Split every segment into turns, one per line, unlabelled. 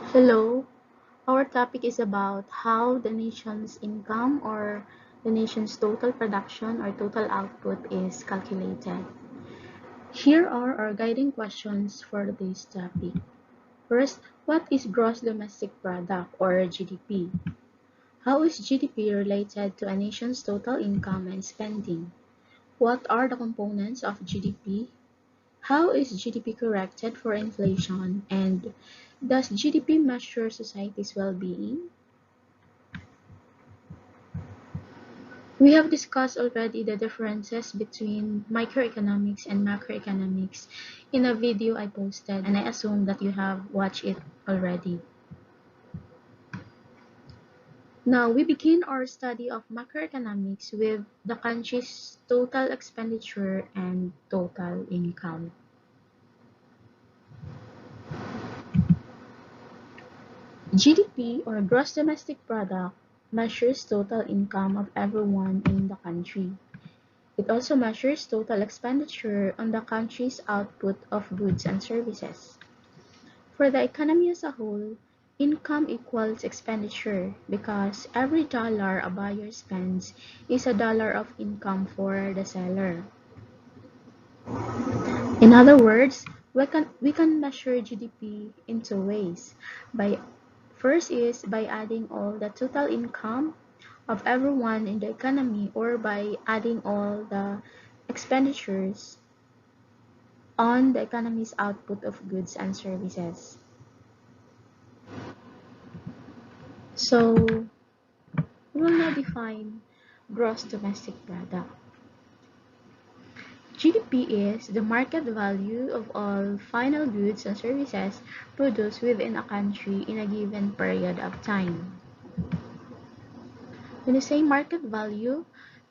Hello, our topic is about how the nation's income or the nation's total production or total output is calculated. Here are our guiding questions for this topic. First, what is gross domestic product or GDP? How is GDP related to a nation's total income and spending? What are the components of GDP? How is GDP corrected for inflation? And does GDP measure society's well-being? We have discussed already the differences between microeconomics and macroeconomics in a video I posted, and I assume that you have watched it already. Now, we begin our study of macroeconomics with the country's total expenditure and total income. GDP, or gross domestic product, measures total income of everyone in the country. It also measures total expenditure on the country's output of goods and services. For the economy as a whole, income equals expenditure because every dollar a buyer spends is a dollar of income for the seller. In other words, we can measure GDP in two ways. First is by adding all the total income of everyone in the economy, or by adding all the expenditures on the economy's output of goods and services. So we will now define gross domestic product. GDP is the market value of all final goods and services produced within a country in a given period of time. When you say market value,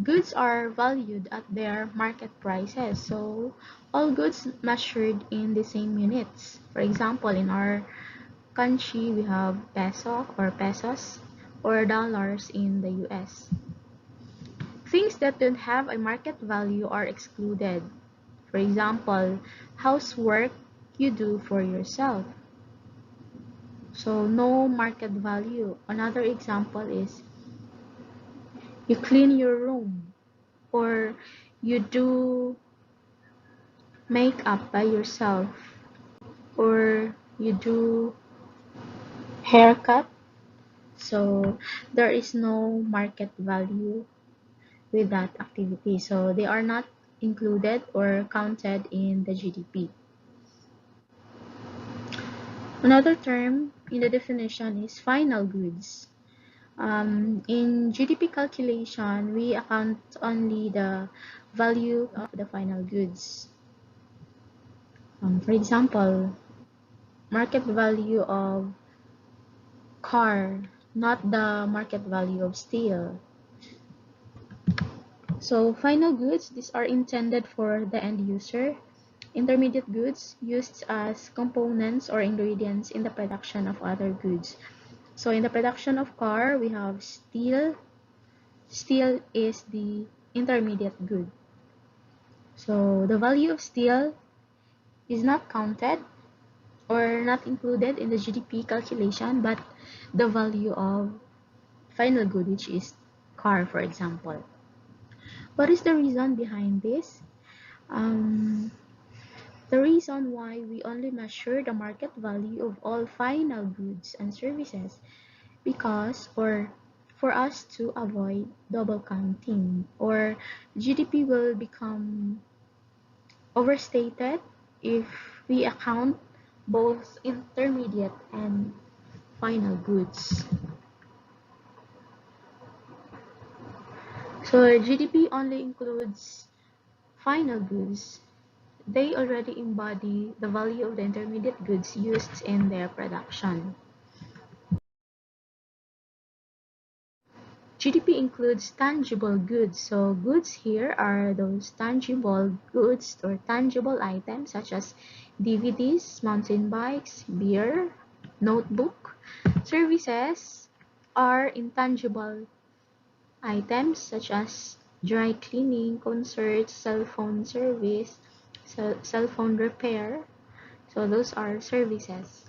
goods are valued at their market prices. So all goods measured in the same units. For example, in our country, we have peso or pesos or dollars in the US. Things that don't have a market value are excluded. For example, housework you do for yourself. So no market value. Another example is you clean your room, or you do makeup by yourself, or you do haircut. So there is no market value with that activity. So they are not included or counted in the GDP. Another term in the definition is final goods. In GDP calculation, we account only the value of the final goods. For example, market value of car, not the market value of steel. So final goods, these are intended for the end user. Intermediate goods, used as components or ingredients in the production of other goods. So in the production of car, we have steel. Steel is the intermediate good. So the value of steel is not counted or not included in the GDP calculation, but the value of final good, which is car, for example. What is the reason behind this? The reason why we only measure the market value of all final goods and services because, or for us to avoid double counting, or GDP will become overstated if we account both intermediate and final goods. So GDP only includes final goods. They already embody the value of the intermediate goods used in their production. GDP includes tangible goods. So goods here are those tangible goods or tangible items such as DVDs, mountain bikes, beer, notebook. Services are intangible items such as dry cleaning, concerts, cell phone service, cell phone repair. So those are services.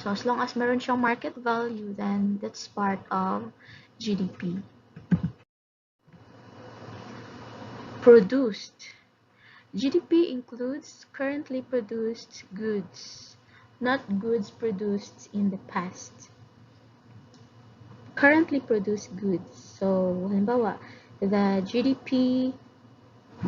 So as long as meron siyang market value, then that's part of GDP. Produced. GDP includes currently produced goods, not goods produced in the past. Currently produced goods. So, halimbawa, the GDP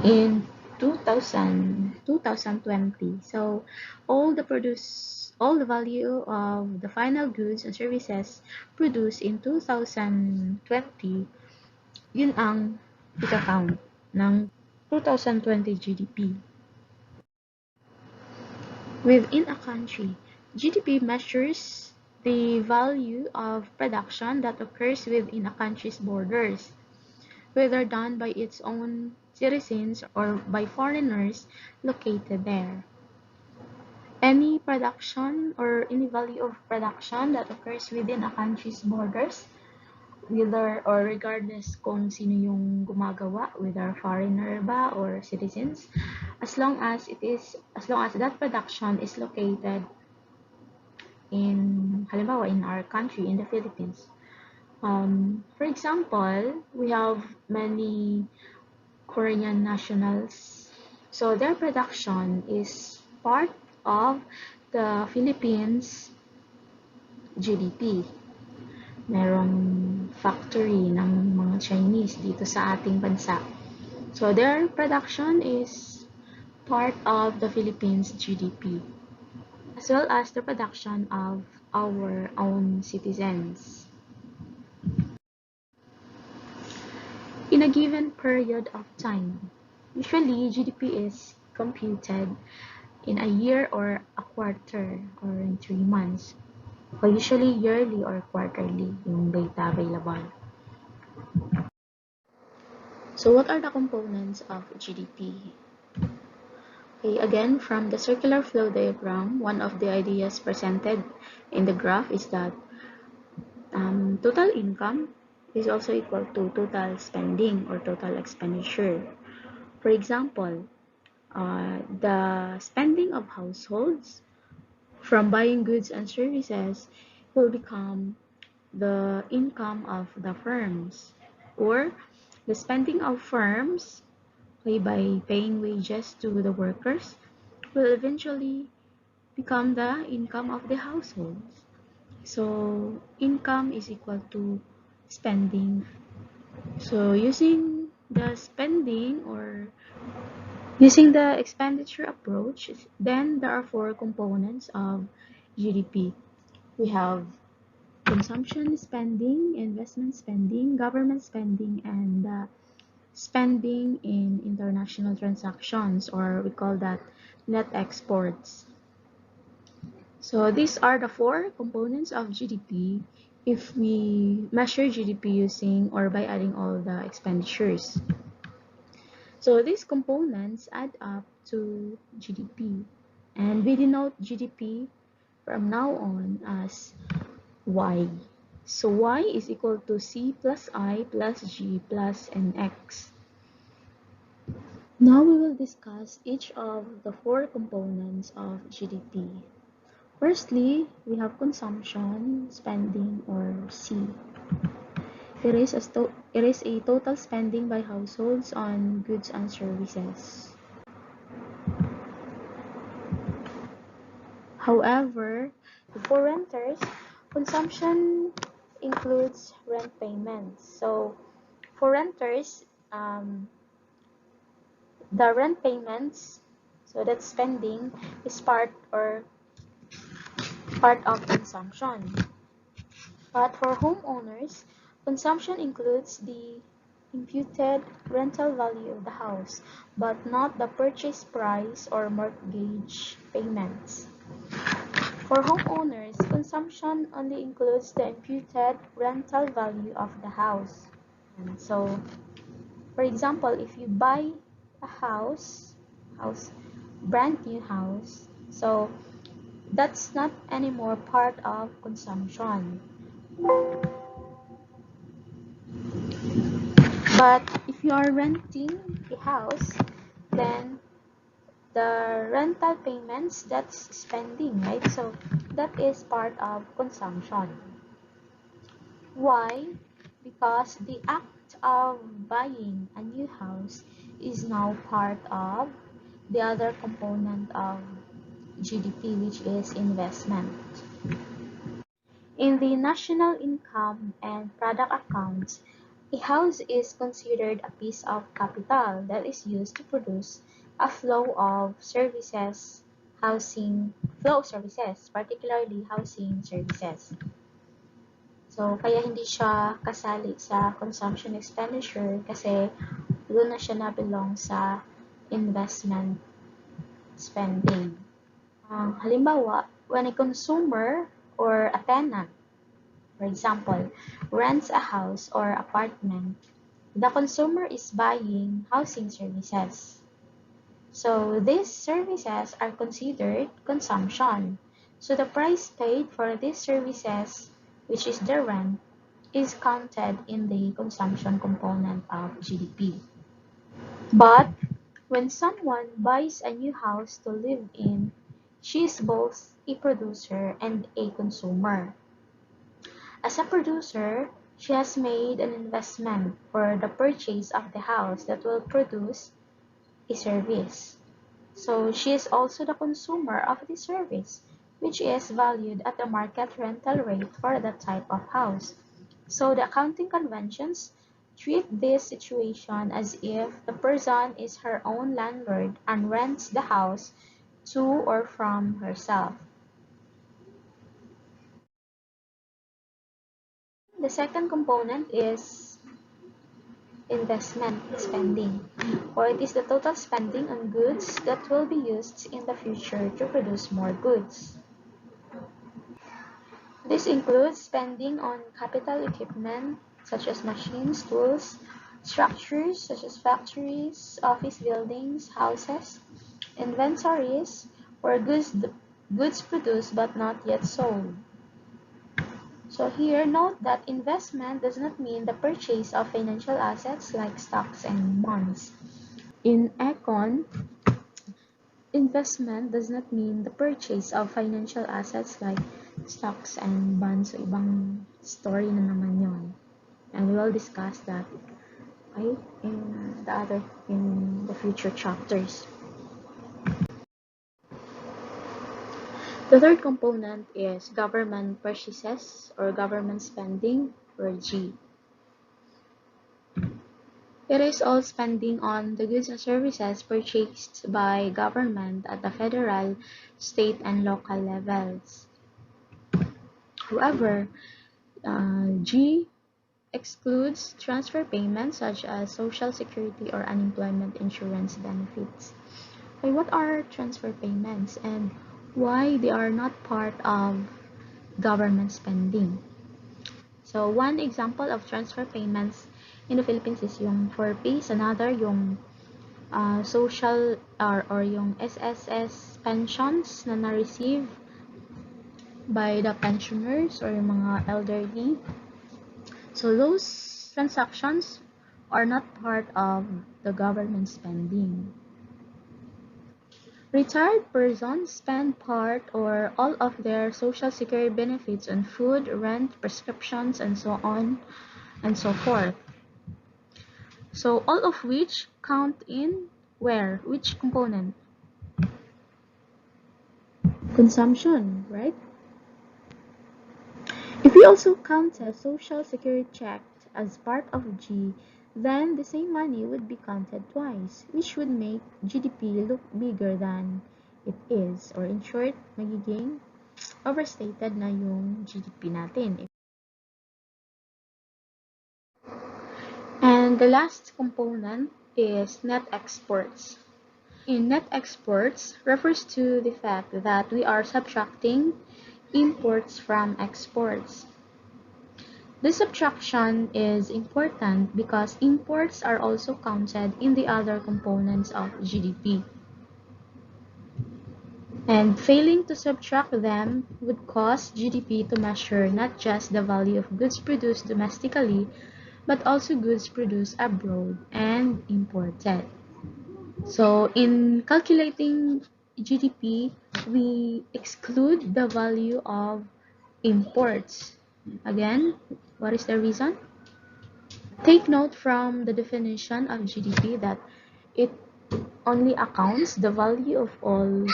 in 2020. So, all the value of the final goods and services produced in 2020, yun ang ika-count ng 2020 GDP. Within a country, GDP measures the value of production that occurs within a country's borders, whether done by its own citizens or by foreigners located there. Any production or any value of production that occurs within a country's borders, whether or regardless kung sino yung gumagawa, whether foreigner ba or citizens, as long as that production is located in halimbawa in our country, in the Philippines. For example, we have many Korean nationals, so their production is part of the Philippines GDP. Merong factory ng mga Chinese dito sa ating bansa. So their production is part of the Philippines GDP, as well as the production of our own citizens. In a given period of time, usually GDP is computed in a year or a quarter or in 3 months. Or usually yearly or quarterly yung data available. So what are the components of GDP? Okay, again, from the circular flow diagram, one of the ideas presented in the graph is that total income is also equal to total spending or total expenditure. For example, the spending of households from buying goods and services will become the income of the firms, or the spending of firms by paying wages to the workers will eventually become the income of the households. So income is equal to spending. So using the spending or using the expenditure approach, then there are 4 components of GDP. We have consumption spending, investment spending, government spending, and spending in international transactions, or we call that net exports. So these are the 4 components of GDP if we measure GDP using or by adding all the expenditures. So these components add up to GDP, and we denote GDP from now on as Y. So Y is equal to C plus I plus G plus NX. Now we will discuss each of the 4 components of GDP. Firstly, we have consumption spending, or C. It is a total spending by households on goods and services. However, for renters, consumption includes rent payments. So for renters, the rent payments, so that spending is part of consumption. But for homeowners, consumption includes the imputed rental value of the house, but not the purchase price or mortgage payments. For homeowners, consumption only includes the imputed rental value of the house. And so, for example, if you buy a house, brand new house, so that's not anymore part of consumption. But if you are renting a house, then the rental payments, that's spending, right? So that is part of consumption. Why? Because the act of buying a new house is now part of the other component of GDP, which is investment. In the national income and product accounts, a house is considered a piece of capital that is used to produce a flow of services, particularly housing services. So, kaya hindi siya kasali sa consumption expenditure kasi doon na siya na-belong sa investment spending. Halimbawa, when a consumer or a tenant, for example, rents a house or apartment, the consumer is buying housing services. So these services are considered consumption. So the price paid for these services, which is the rent, is counted in the consumption component of GDP. But when someone buys a new house to live in, she is both a producer and a consumer. As a producer, she has made an investment for the purchase of the house that will produce a service. So she is also the consumer of the service, which is valued at the market rental rate for that type of house. So the accounting conventions treat this situation as if the person is her own landlord and rents the house to or from herself. The second component is investment spending, or it is the total spending on goods that will be used in the future to produce more goods. This includes spending on capital equipment such as machines, tools, structures such as factories, office buildings, houses, inventories, or goods produced but not yet sold. So here, note that investment does not mean the purchase of financial assets like stocks and bonds. In Econ, investment does not mean the purchase of financial assets like stocks and bonds. So, ibang story na naman yon. And we will discuss that in the future chapters. The third component is government purchases or government spending, or G. It is all spending on the goods and services purchased by government at the federal, state, and local levels. However, G excludes transfer payments such as social security or unemployment insurance benefits. Okay, what are transfer payments and why they are not part of government spending? So, one example of transfer payments in the Philippines is yung 4Ps, another yung social or yung SSS pensions na na-receive by the pensioners or yung mga elderly. So those transactions are not part of the government spending. Retired persons spend part or all of their social security benefits on food, rent, prescriptions, and so on and so forth. So all of which count in where? Which component? Consumption, right? If we also count a social security check as part of G, then the same money would be counted twice, which would make GDP look bigger than it is. Or in short, magiging overstated na yung GDP natin. And the last component is net exports. In net exports refers to the fact that we are subtracting imports from exports. This subtraction is important because imports are also counted in the other components of GDP. And failing to subtract them would cause GDP to measure not just the value of goods produced domestically, but also goods produced abroad and imported. So in calculating GDP, we exclude the value of imports. Again, what is the reason? Take note from the definition of GDP that it only accounts the value of all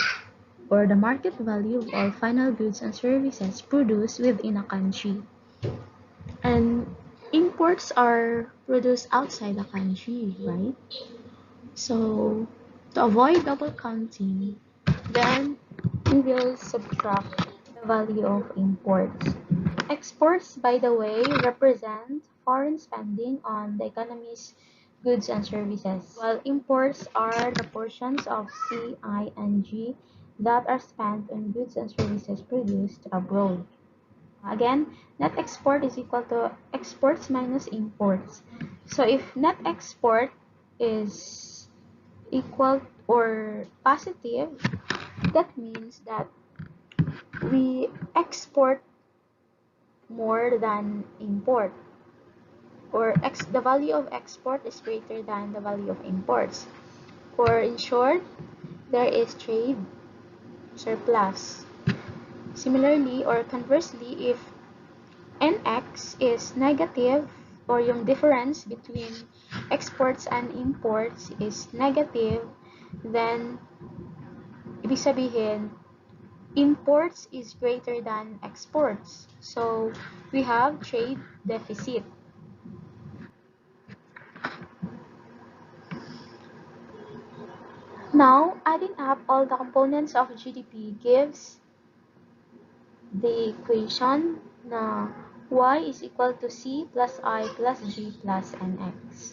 or the market value of all final goods and services produced within a country. And imports are produced outside the country, right? So, to avoid double counting, then we will subtract the value of imports. Exports, by the way, represent foreign spending on the economy's goods and services, while imports are the portions of CING that are spent on goods and services produced abroad. Again, net export is equal to exports minus imports. So if net export is equal or positive, that means that we export more than import, or the value of export is greater than the value of imports. Or in short, there is trade surplus. Similarly, or conversely, if NX is negative, or yung difference between exports and imports is negative, then ibig sabihin imports is greater than exports. So we have trade deficit. Now, adding up all the components of GDP gives the equation na y is equal to c plus I plus g plus nx.